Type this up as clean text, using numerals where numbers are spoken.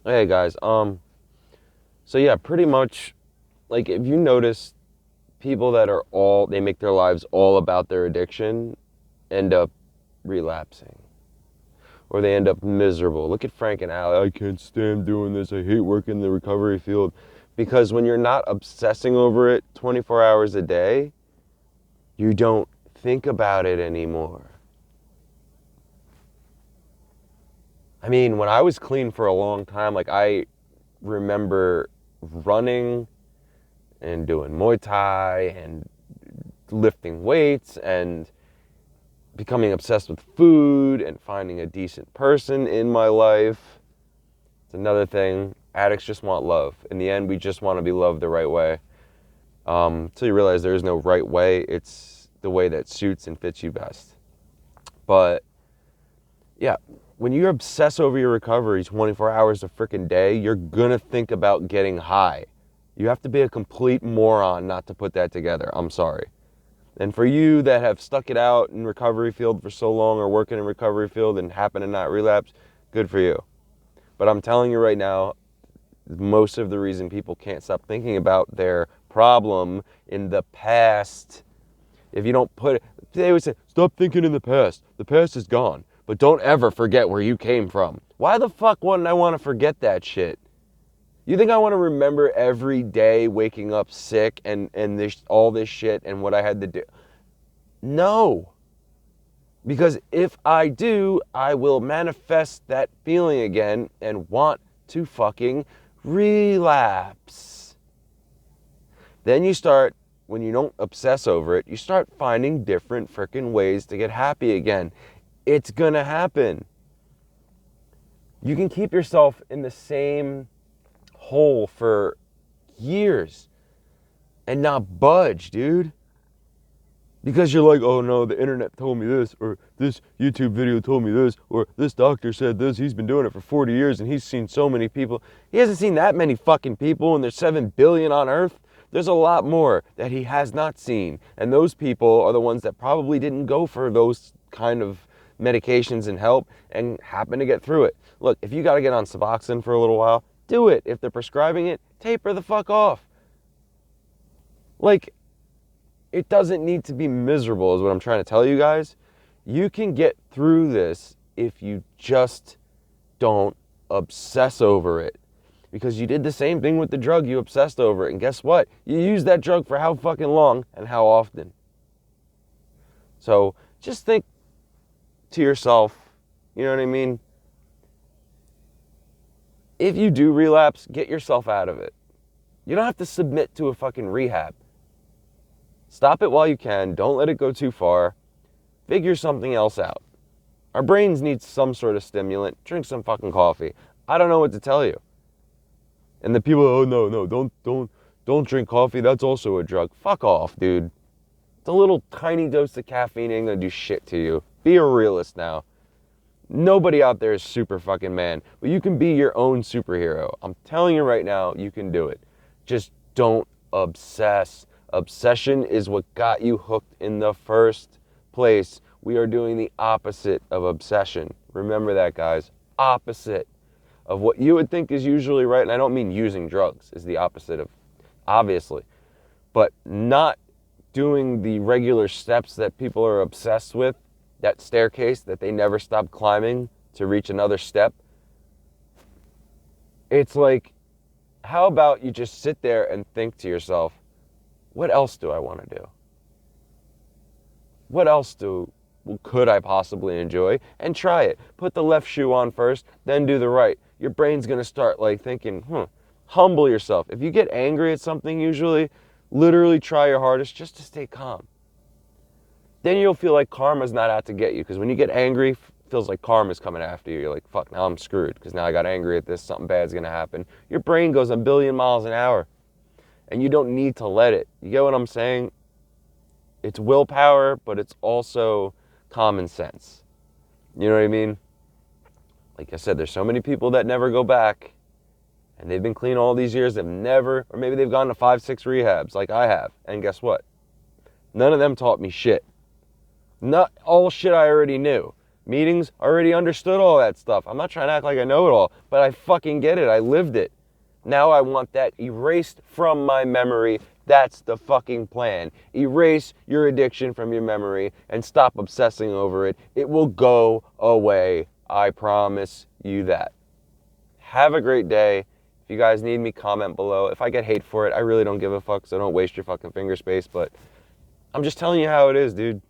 Hey guys, so yeah, pretty much, like if you notice people that they make their lives all about their addiction end up relapsing or they end up miserable. Look at Frank and Allie. I can't stand doing this. I hate working in the recovery field. Because when you're not obsessing over it 24 hours a day, you don't think about it anymore. I mean, when I was clean for a long time, like I remember running and doing Muay Thai and lifting weights and becoming obsessed with food and finding a decent person in my life. It's another thing. Addicts just want love. In the end, we just want to be loved the right way. Until you realize there is no right way. It's the way that suits and fits you best. But yeah, when you obsess over your recovery 24 hours a freaking day, you're going to think about getting high. You have to be a complete moron not to put that together. I'm sorry. And for you that have stuck it out in recovery field for so long or working in recovery field and happen to not relapse, good for you. But I'm telling you right now, most of the reason people can't stop thinking about their problem in the past, if you don't put it, they always say, stop thinking in the past. The past is gone. But don't ever forget where you came from. Why the fuck wouldn't I want to forget that shit? You think I want to remember every day waking up sick and all this shit and what I had to do? No. Because if I do, I will manifest that feeling again and want to fucking relapse. Then you start, when you don't obsess over it, you start finding different freaking ways to get happy again. It's gonna happen. You can keep yourself in the same hole for years and not budge, dude. Because you're like, oh no, the internet told me this, or this YouTube video told me this, or this doctor said this. He's been doing it for 40 years and he's seen so many people. He hasn't seen that many fucking people, and there's 7 billion on Earth. There's a lot more that he has not seen. And those people are the ones that probably didn't go for those kind of medications and help and happen to get through it. Look, if you got to get on Suboxone for a little while, do it. If they're prescribing it, taper the fuck off. Like, it doesn't need to be miserable is what I'm trying to tell you guys. You can get through this if you just don't obsess over it. Because you did the same thing with the drug, you obsessed over it. And guess what? You used that drug for how fucking long and how often. So just think to yourself, you know what I mean? If you do relapse, get yourself out of it. You don't have to submit to a fucking rehab. Stop it while you can. Don't let it go too far. Figure something else out. Our brains need some sort of stimulant. Drink some fucking coffee. I don't know what to tell you. And the people, oh no, don't drink coffee. That's also a drug. Fuck off, dude. It's a little tiny dose of caffeine ain't gonna do shit to you. Be a realist now. Nobody out there is super fucking man, but you can be your own superhero. I'm telling you right now, you can do it. Just don't obsess. Obsession is what got you hooked in the first place. We are doing the opposite of obsession. Remember that, guys. Opposite of what you would think is usually right. And I don't mean using drugs is the opposite of, obviously, but not doing the regular steps that people are obsessed with, that staircase that they never stop climbing to reach another step. It's like, how about you just sit there and think to yourself, what else do I want to do? What else could I possibly enjoy? And try it. Put the left shoe on first, then do the right. Your brain's going to start like thinking, humble yourself. If you get angry at something usually, literally try your hardest just to stay calm. Then you'll feel like karma's not out to get you. Because when you get angry, it feels like karma's coming after you. You're like, fuck, now I'm screwed. Because now I got angry at this, something bad's going to happen. Your brain goes a billion miles an hour. And you don't need to let it. You get what I'm saying? It's willpower, but it's also common sense. You know what I mean? Like I said, there's so many people that never go back. And they've been clean all these years. They've never, or maybe they've gone to 5, 6 rehabs like I have. And guess what? None of them taught me shit. Not all shit I already knew. meetings, already understood all that stuff. I'm not trying to act like I know it all, but I fucking get it. I lived it. Now I want that erased from my memory. That's the fucking plan. Erase your addiction from your memory and stop obsessing over it. It will go away. I promise you that. Have a great day. If you guys need me, comment below. If I get hate for it, I really don't give a fuck, so don't waste your fucking finger space, but I'm just telling you how it is, dude.